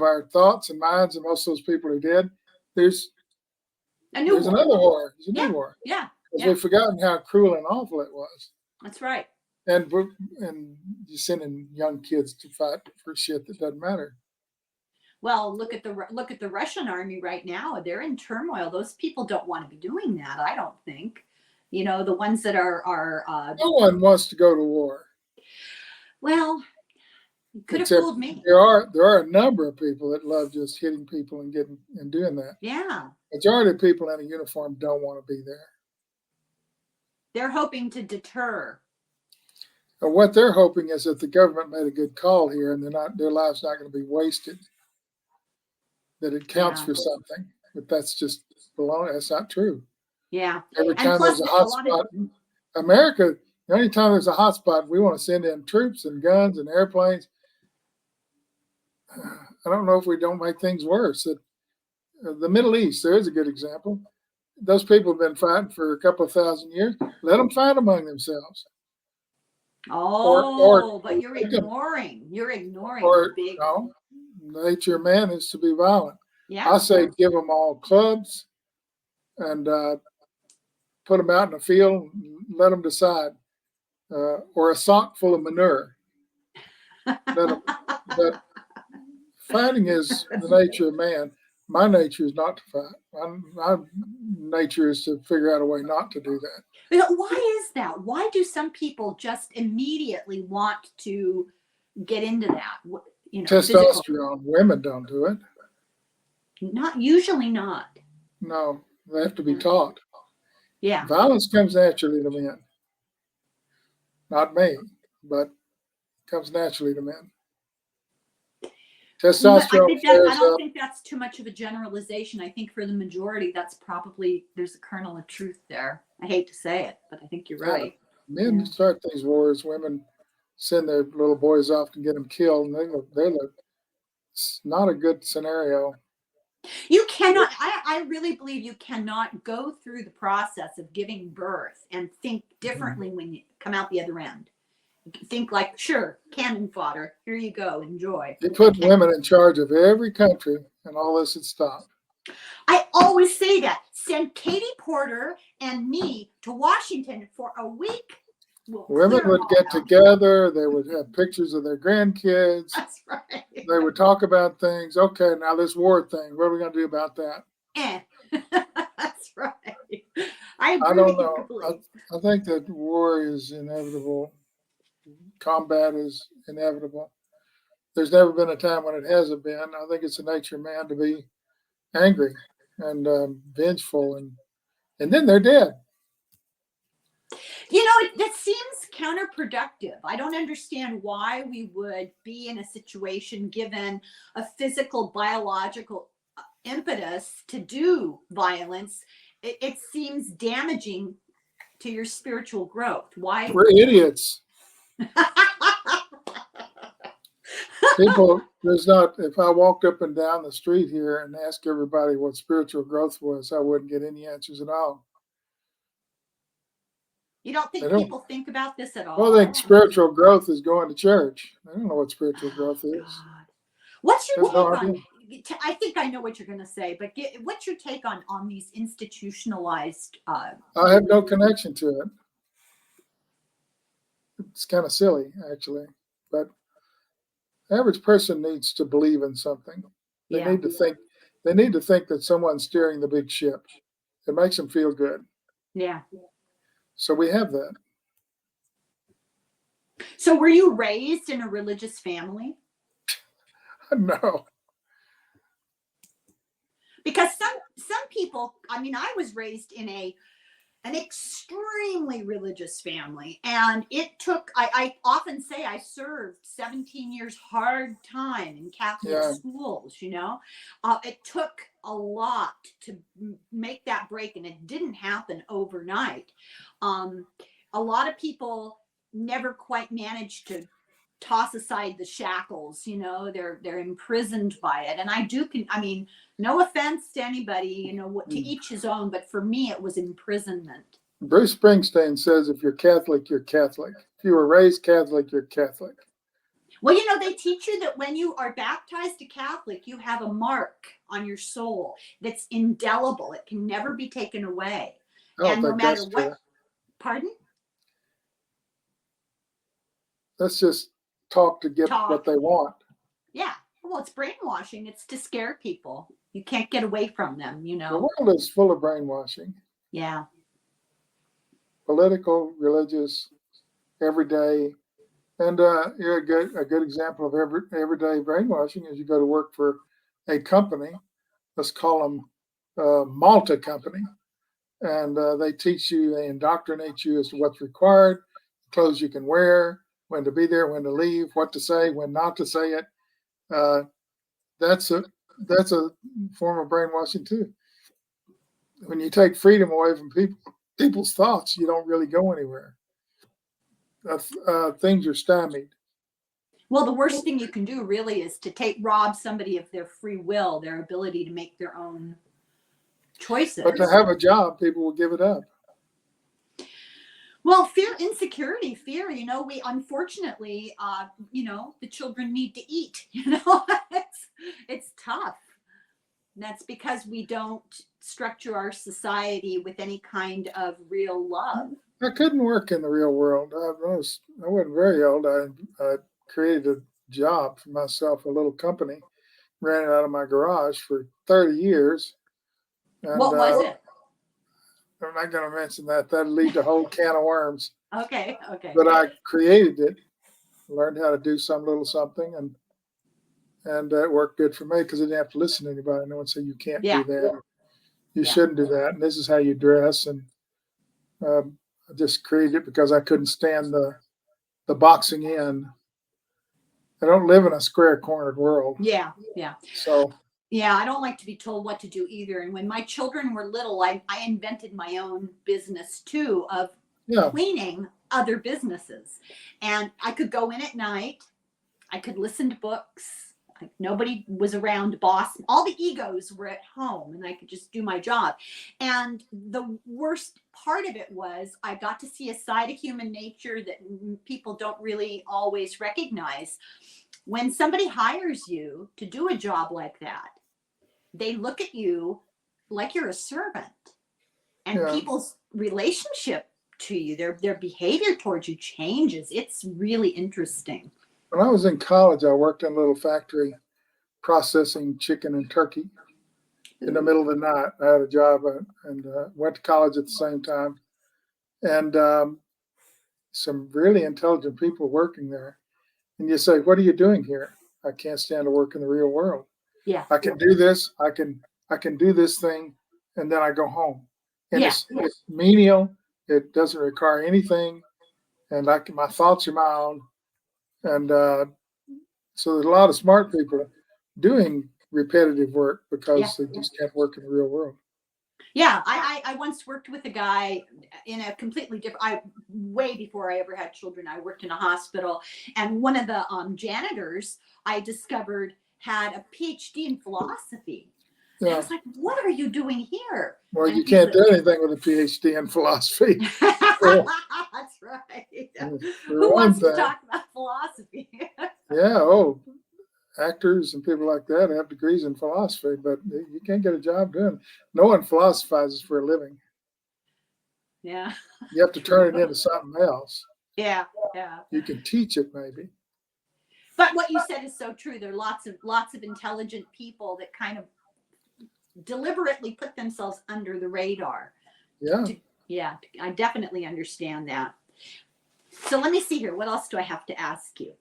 our thoughts and minds, and most of those people who did, there's another war. There's a new war. Yeah. Because we've forgotten how cruel and awful it was. That's right. And you're sending young kids to fight for shit that doesn't matter. Well, look at the Russian army right now. They're in turmoil. Those people don't want to be doing that. I don't think. You know, the ones that are. No one wants to go to war. Well, you could have fooled me. There are a number of people that love just hitting people and doing that. Yeah. Majority of people in a uniform don't want to be there. They're hoping to deter. And what they're hoping is that the government made a good call here, and their lives not going to be wasted. That it counts for something, but that's just baloney. That's not true. Yeah. Every time there's a hot spot, America. The only time there's a hot spot, we want to send in troops and guns and airplanes. I don't know if we don't make things worse. The Middle East, there's a good example. Those people have been fighting for a couple of thousand years. Let them fight among themselves. Oh, but you're ignoring. No, nature of man is to be violent. Yeah. I say give them all clubs and put them out in the field and let them decide. Or a sock full of manure. But fighting is the nature of man. My nature is not to fight. My nature is to figure out a way not to do that. Why is that? Why do some people just immediately want to get into that? Testosterone. Women don't do it. Usually not. No, they have to be taught. Yeah. Violence comes naturally to men. Not me, but comes naturally to men. But I Testosterone think that I flares don't up. think that's too much of a generalization. I think for the majority, that's probably there's a kernel of truth there. I hate to say it, but I think you're Yeah, right. men Yeah. start these wars. Women send their little boys off to get them killed, and they look. It's not a good scenario. You cannot, I really believe you cannot go through the process of giving birth and think differently when you come out the other end. Think like, sure, cannon fodder, here you go, enjoy. You put women in charge of every country, and all this would stop. I always say that. Send Katie Porter and me to Washington for a week. We'll Women clear them would all get out. together. They would have pictures of their grandkids. That's right. They would talk about things. Okay, now this war thing. What are we going to do about that? That's right. I I agree don't with you know. completely. I think that war is inevitable. Combat is inevitable. There's never been a time when it hasn't been. I think it's the nature of man to be angry and vengeful, and then they're dead. You know, that seems counterproductive. I don't understand why we would be in a situation given a physical, biological impetus to do violence. It seems damaging to your spiritual growth. Why? We're idiots. People, there's not. If I walked up and down the street here and asked everybody what spiritual growth was, I wouldn't get any answers at all. You don't They think don't. people think about this at Well, I think all? spiritual growth is going to church. I don't know what spiritual Oh, growth is. God. What's I your have no take on? idea. I think I know what you're going to say, but what's your take on these institutionalized? I have no connection to it. It's kind of silly, actually. But the average person needs to believe in something. They Yeah, need to think. They need to think that someone's steering the big ship. It makes them feel good. yeah. So we have that. So, were you raised in a religious family? No. Because some people, I mean, I was raised in an extremely religious family, and it took. I often say I served 17 years hard time in Catholic Yeah. schools. It took a lot to make that break, and it didn't happen overnight. A lot of people never quite managed to toss aside the shackles. They're imprisoned by it, and I mean, no offense to anybody, what to each his own, but for me it was imprisonment. Bruce Springsteen says if you're Catholic, you're Catholic. If you were raised Catholic, you're Catholic. Well, they teach you that when you are baptized a Catholic, you have a mark on your soul that's indelible. It can never be taken away. I don't And no think matter that's what, true. pardon? Let's just talk to get what Talk. they want. Yeah. Well, it's brainwashing. It's to scare people. You can't get away from them. The world is full of brainwashing. Yeah. Political, religious, everyday. And you're a good example of everyday brainwashing is you go to work for a company, let's call them Malta Company, and they indoctrinate you as to what's required, clothes you can wear, when to be there, when to leave, what to say, when not to say it. That's a form of brainwashing too. When you take freedom away from people's thoughts, you don't really go anywhere. Things are stymied. Well, the worst thing you can do really is to rob somebody of their free will, their ability to make their own choices. But to have a job, people will give it up. Well, fear, insecurity, fear, we unfortunately, the children need to eat, it's tough. And that's because we don't structure our society with any kind of real love. I couldn't work in the real world. I wasn't very old. I created a job for myself, a little company, ran it out of my garage for 30 years. And, what was it? I'm not going to mention that. That'd lead to a whole can of worms. Okay. But I created it, learned how to do some little something, and it worked good for me because I didn't have to listen to anybody. No one said you can't do that. You Yeah. shouldn't do that. And this is how you dress. And I just created it because I couldn't stand the boxing in. I don't live in a square cornered world. Yeah. Yeah. So Yeah, I don't like to be told what to do either. And when my children were little, I invented my own business too of yeah, cleaning other businesses. And I could go in at night, I could listen to books. Like nobody was around, boss. All the egos were at home, and I could just do my job. And the worst part of it was I got to see a side of human nature that people don't really always recognize. When somebody hires you to do a job like that, they look at you like you're a servant, and yeah. people's relationship to you, their behavior towards you changes. It's really interesting. When I was in college, I worked in a little factory processing chicken and turkey in the middle of the night. I had a job and went to college at the same time. And some really intelligent people working there. And you say, what are you doing here? I can't stand to work in the real world. Yeah. I can do this. I can do this thing, and then I go home. And Yeah. it's menial. It doesn't require anything, and my thoughts are my own. And so there's a lot of smart people doing repetitive work because they just can't work in the real world. Yeah, I once worked with a guy in a completely different. Way before I ever had children, I worked in a hospital, and one of the janitors I discovered had a PhD in philosophy. I was like, "What are you doing here?" Well, and you can't do anything with a PhD in philosophy. That's right. Who wants to talk about philosophy? Yeah. Oh, actors and people like that have degrees in philosophy, but you can't get a job doing it. No one philosophizes for a living. Yeah. You have to turn it into something else. Yeah. Yeah. You can teach it maybe. But what you said is so true. There are lots of intelligent people that kind of deliberately put themselves under the radar. Yeah. Yeah, I definitely understand that. So let me see here. What else do I have to ask you?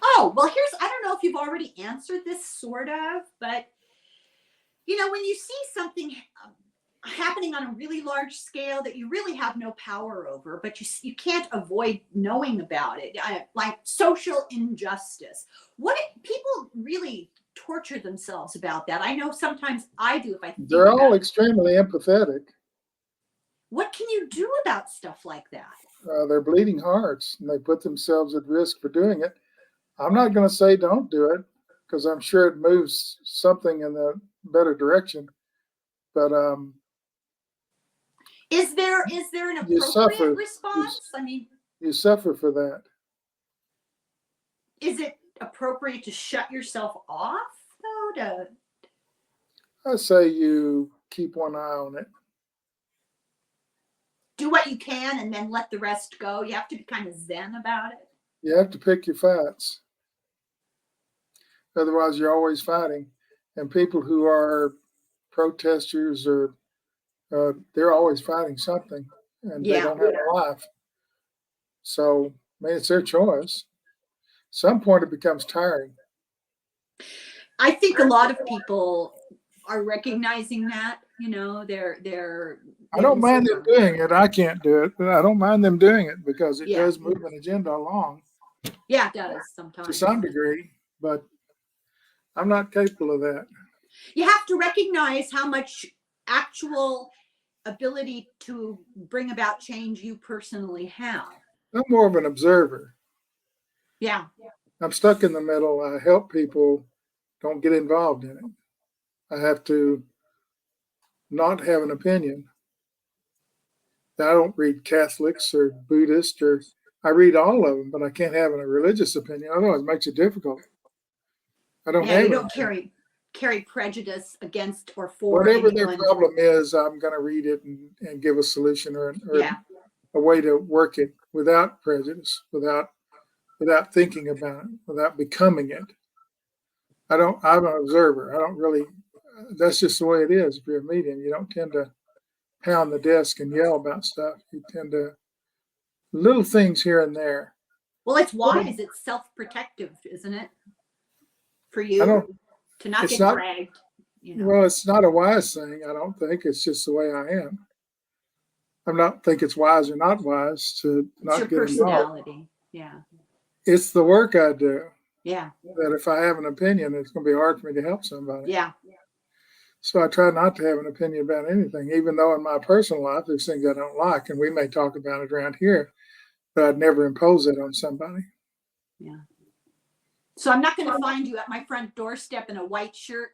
Oh, well, I don't know if you've already answered this sort of, but when you see something happening on a really large scale that you really have no power over, but you can't avoid knowing about it, like social injustice. People really torture themselves about that. I know sometimes I do if I think they're all extremely empathetic. What can you do about stuff like that? They're bleeding hearts, and they put themselves at risk for doing it. I'm not going to say don't do it, because I'm sure it moves something in the better direction. But is there an appropriate response? I mean, you suffer for that. Is it appropriate to shut yourself off, though? I say you keep one eye on it. Do what you can and then let the rest go. You have to be kind of zen about it. You have to pick your fights. Otherwise, you're always fighting. And people who are protesters they're always fighting something, and they don't have a life. So, it's their choice. At some point, it becomes tiring. I think a lot of people are recognizing that. They're. I don't mind them doing it. I can't do it, but I don't mind them doing it because it does move an agenda along. Yeah, it does sometimes. To some degree, but I'm not capable of that. You have to recognize how much actual ability to bring about change you personally have. I'm more of an observer. Yeah. I'm stuck in the middle. I help people, don't get involved in it. I have to not have an opinion. I don't read Catholics or Buddhists, I read all of them, but I can't have a religious opinion. Otherwise, it makes it difficult. I don't have. You don't carry prejudice against or for whatever anyone. Their problem is. I'm going to read it and give a solution or a way to work it without prejudice, without thinking about it, without becoming it. I'm an observer. I don't really. That's just the way it is. If you're a medium, you don't tend to pound the desk and yell about stuff. You tend to little things here and there. Well, it's wise. It's self-protective, isn't it? For you to not get dragged. Well, it's not a wise thing. I don't think it's just the way I am. I don't think it's wise or not wise to It's your not get involved. personality. Yeah. It's the work I do Yeah. that if I have an opinion, it's going to be hard for me to help somebody. Yeah. So I try not to have an opinion about anything, even though in my personal life there's things I don't like, and we may talk about it around here, but I'd never impose it on somebody. Yeah. So I'm not going to find you at my front doorstep in a white shirt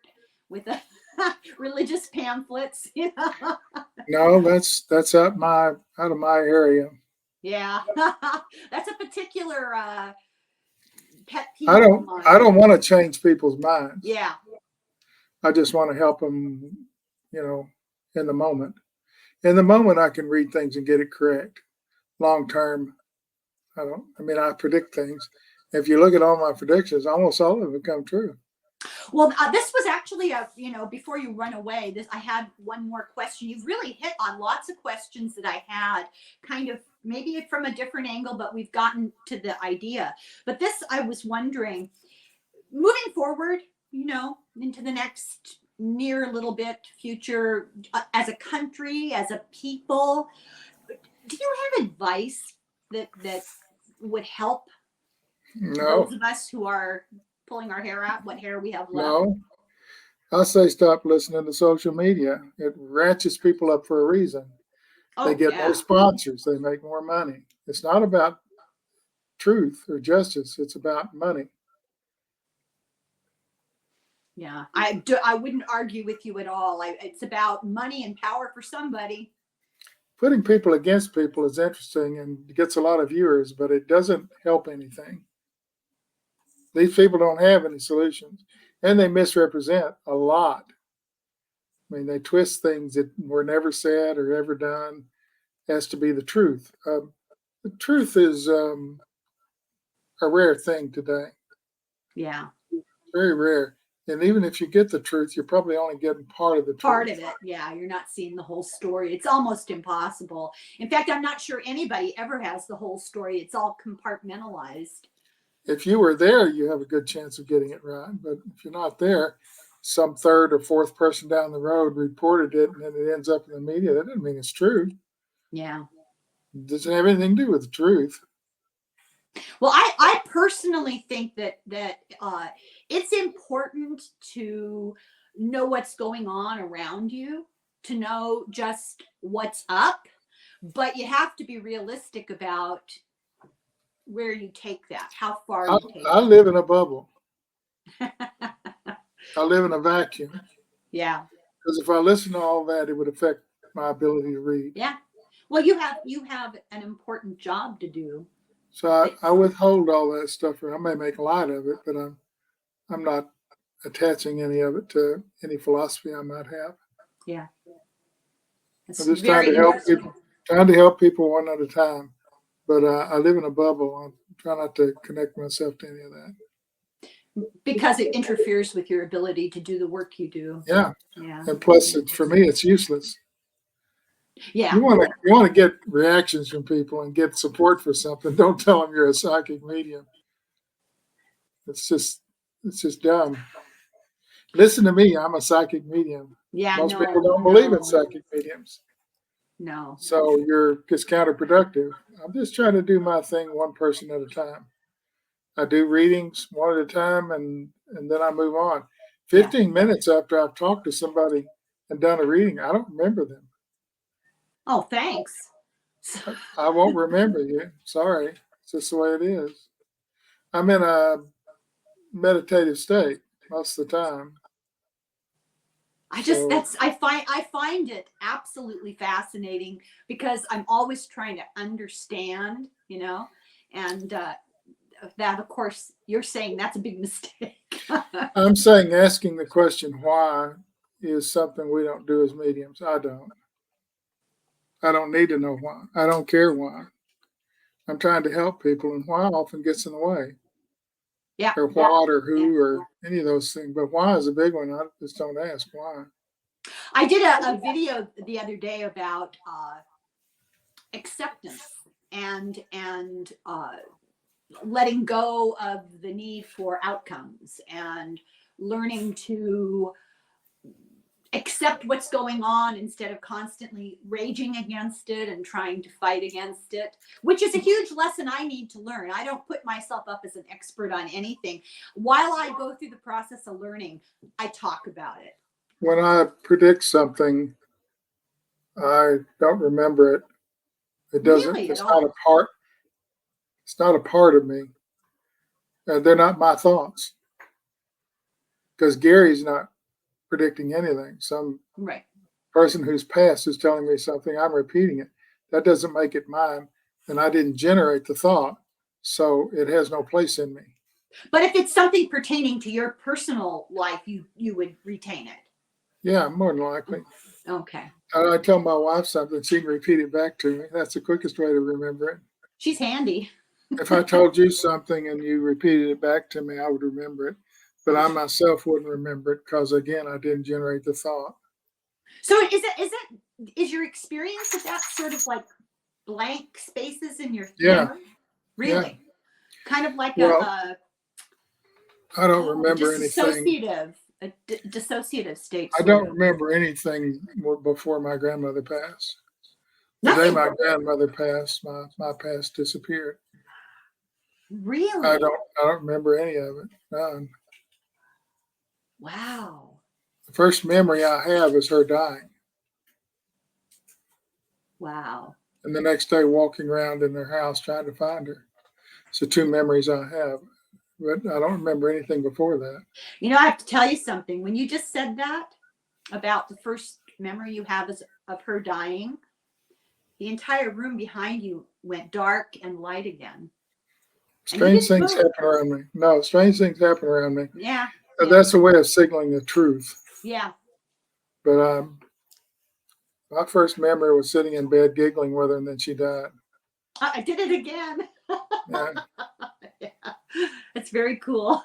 with a religious pamphlets. No, that's out of my area. Yeah. That's a particular pet peeve I of mine. don't want to change people's minds. Yeah. I just want to help them, in the moment. In the moment, I can read things and get it correct. Long term, I predict things. If you look at all my predictions, almost all of them come true. Well, this was actually before you run away, I had one more question. You've really hit on lots of questions that I had, kind of maybe from a different angle, but we've gotten to the idea. But this, I was wondering, moving forward, into the next near little bit future, as a country, as a people, do you have advice that would help No, those of us who are pulling our hair out, what hair we have left? no. I say stop listening to social media. It ratchets people up for a reason. They Oh, get yeah. more sponsors. They make more money. It's not about truth or justice. It's about money. Yeah, I wouldn't argue with you at all. It's about money and power for somebody. Putting people against people is interesting and gets a lot of viewers, but it doesn't help anything. These people don't have any solutions, and they misrepresent a lot. I mean, they twist things that were never said or ever done as to be the truth. The truth is a rare thing today, Yeah, very rare. And even if you get the truth, you're probably only getting part of the truth. part of it. Yeah, you're not seeing the whole story. It's almost impossible. In fact, I'm not sure anybody ever has the whole story. It's all compartmentalized. If you were there, you have a good chance of getting it right. But if you're not there, some third or fourth person down the road reported it, and then it ends up in the media. That doesn't mean it's true. Yeah. It doesn't have anything to do with the truth. Well, I personally think that it's important to know what's going on around you, to know just what's up, but you have to be realistic about where you take that, how far you take I live in a bubble. I live in a vacuum. Yeah. Because if I listen to all that, it would affect my ability to read. Yeah. Well, you have an important job to do. So I withhold all that stuff. I may make light of it, but I'm not attaching any of it to any philosophy I might have. Yeah. It's I'm just trying to help people one at a time. But I live in a bubble. I try not to connect myself to any of that. Because it interferes with your ability to do the work you do. Yeah. Yeah. And plus, for me, it's useless. Yeah. You want to get reactions from people and get support for something. Don't tell them you're a psychic medium. It's just dumb. Listen to me. I'm a psychic medium. Yeah. Most people don't believe in psychic mediums. No. So it's counterproductive. I'm just trying to do my thing one person at a time. I do readings one at a time, and then I move on. 15 minutes after I've talked to somebody and done a reading, I don't remember them. Oh, thanks. I won't remember you. Sorry. It's just the way it is. I'm in a meditative state most of the time. I find it absolutely fascinating because I'm always trying to understand, and that, of course, you're saying that's a big mistake. I'm saying asking the question why is something we don't do as mediums. I don't need to know why. I don't care why. I'm trying to help people, and why often gets in the way. Yeah. Or what or who or any of those things. But why is a big one. I just don't ask why. I did a video the other day about acceptance and letting go of the need for outcomes and learning to accept what's going on instead of constantly raging against it and trying to fight against it, which is a huge lesson I need to learn. I don't put myself up as an expert on anything. While I go through the process of learning, I talk about it. When I predict something, I don't remember it. It doesn't, Really, at it's not a all. part, it's not a part of me. They're not my thoughts because Gary's not predicting anything. Some Right. person who's passed is telling me something, I'm repeating it. That doesn't make it mine, and I didn't generate the thought, so it has no place in me. But if it's something pertaining to your personal life, you would retain it. Yeah, more than likely. Okay. I tell my wife something, she can repeat it back to me. That's the quickest way to remember it. She's handy. If I told you something and you repeated it back to me, I would remember it. But I myself wouldn't remember it because, again, I didn't generate the thought. So is your experience with that sort of like blank spaces in your Yeah. memory? Really? Yeah. Kind of like Well, a I don't remember anything. dissociative state. I sort don't of. remember anything before my grandmother passed. The day Nothing. my grandmother passed, my past disappeared. Really? I don't remember any of it. None. Wow. The first memory I have is her dying. Wow. And the next day walking around in their house trying to find her. So two memories I have. But I don't remember anything before that. You know, I have to tell you something. When you just said that about the first memory you have is of her dying, the entire room behind you went dark and light again. Strange things happen around me. No, strange things happen around me. Yeah. That's a way of signaling the truth. Yeah. But my first memory was sitting in bed giggling with her, and then she died. I did it again. Yeah. Yeah. It's very cool.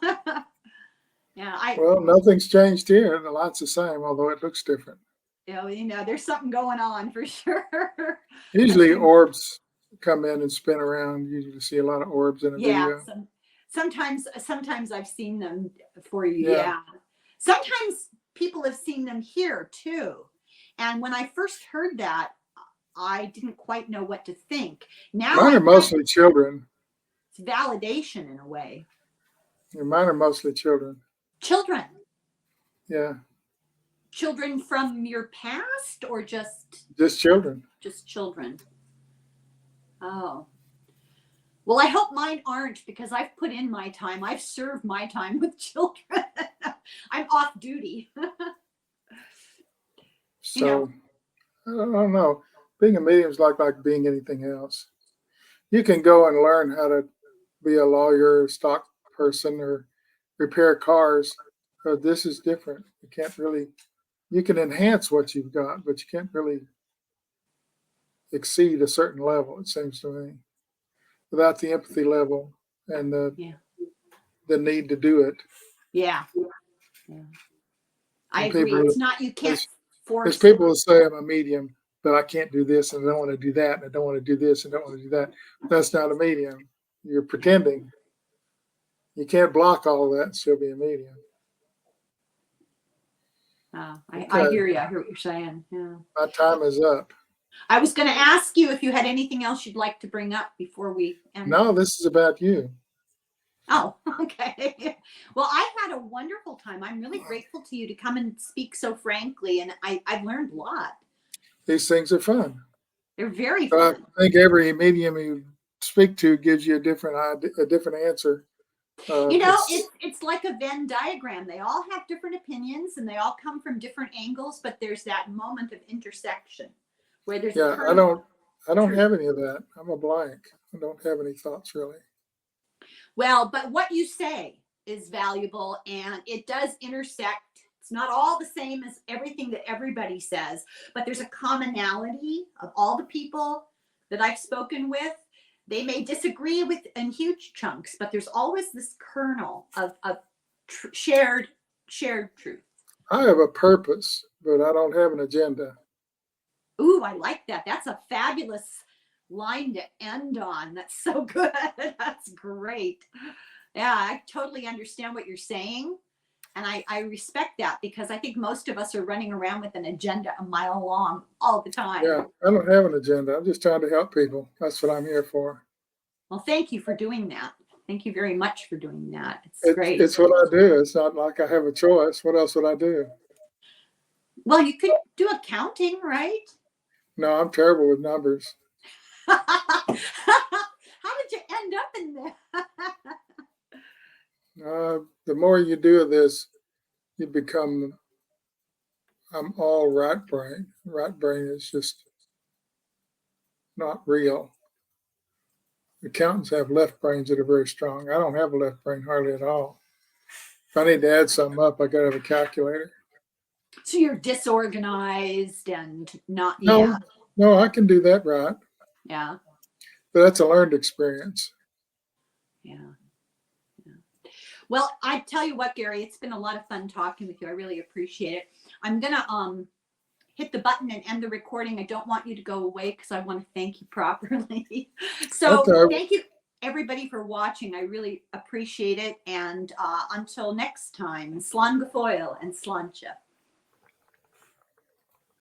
Yeah. Well, nothing's changed here. The light's the same, although it looks different. You know, there's something going on for sure. Usually orbs come in and spin around. You usually see a lot of orbs in a video. Sometimes I've seen them for you. Yeah. Yeah. Sometimes people have seen them here too. And when I first heard that, I didn't quite know what to think. Now Mine are mostly children. It's validation in a way. Yeah, mine are mostly children. Children. Yeah. Children from your past or just children? Just children. Oh. Well, I hope mine aren't because I've put in my time. I've served my time with children. I'm off duty. So, I don't know. Being a medium is like being anything else. You can go and learn how to be a lawyer, stock person, or repair cars. This is different. You can enhance what you've got, but you can't really exceed a certain level, it seems to me, without the empathy level and the need to do it. Yeah. I agree. It's not, you can't force. There's people who say I'm a medium, but I can't do this and I don't want to do that and I don't want to do this and I don't want to do that. That's not a medium. You're pretending. You can't block all that and still be a medium. I hear you. I hear what you're saying. Yeah. My time is up. I was going to ask you if you had anything else you'd like to bring up before we end. No, this is about you. Oh, okay. Well, I had a wonderful time. I'm really grateful to you to come and speak so frankly, and I've learned a lot. These things are fun. They're very fun. I think every medium you speak to gives you a different answer. It's like a Venn diagram. They all have different opinions, and they all come from different angles. But there's that moment of intersection where there's. Yeah, I don't have any of that. I'm a blank. I don't have any thoughts really. Well, but what you say is valuable, and it does intersect. It's not all the same as everything that everybody says, but there's a commonality of all the people that I've spoken with. They may disagree with in huge chunks, but there's always this kernel of shared truth. I have a purpose, but I don't have an agenda. Ooh, I like that. That's a fabulous line to end on. That's so good. That's great. Yeah, I totally understand what you're saying. And I respect that because I think most of us are running around with an agenda a mile long all the time. Yeah, I don't have an agenda. I'm just trying to help people. That's what I'm here for. Well, thank you for doing that. Thank you very much for doing that. It's It's great. it's what I do. It's not like I have a choice. What else would I do? Well, you could do accounting, right? No, I'm terrible with numbers. How did you end up in there? The more you do of this, you become. I'm all right brain. Right brain is just not real. Accountants have left brains that are very strong. I don't have a left brain hardly at all. If I need to add something up, I got to have a calculator. So you're disorganized and not, No, yeah, no, I can do that right, yeah, but that's a learned experience. yeah. Well, I tell you what, Gary, it's been a lot of fun talking with you. I really appreciate it. I'm gonna hit the button and end the recording. I don't want you to go away because I want to thank you properly. So Okay. thank you everybody for watching. I really appreciate it. And until next time, slán go fóill and sláinte.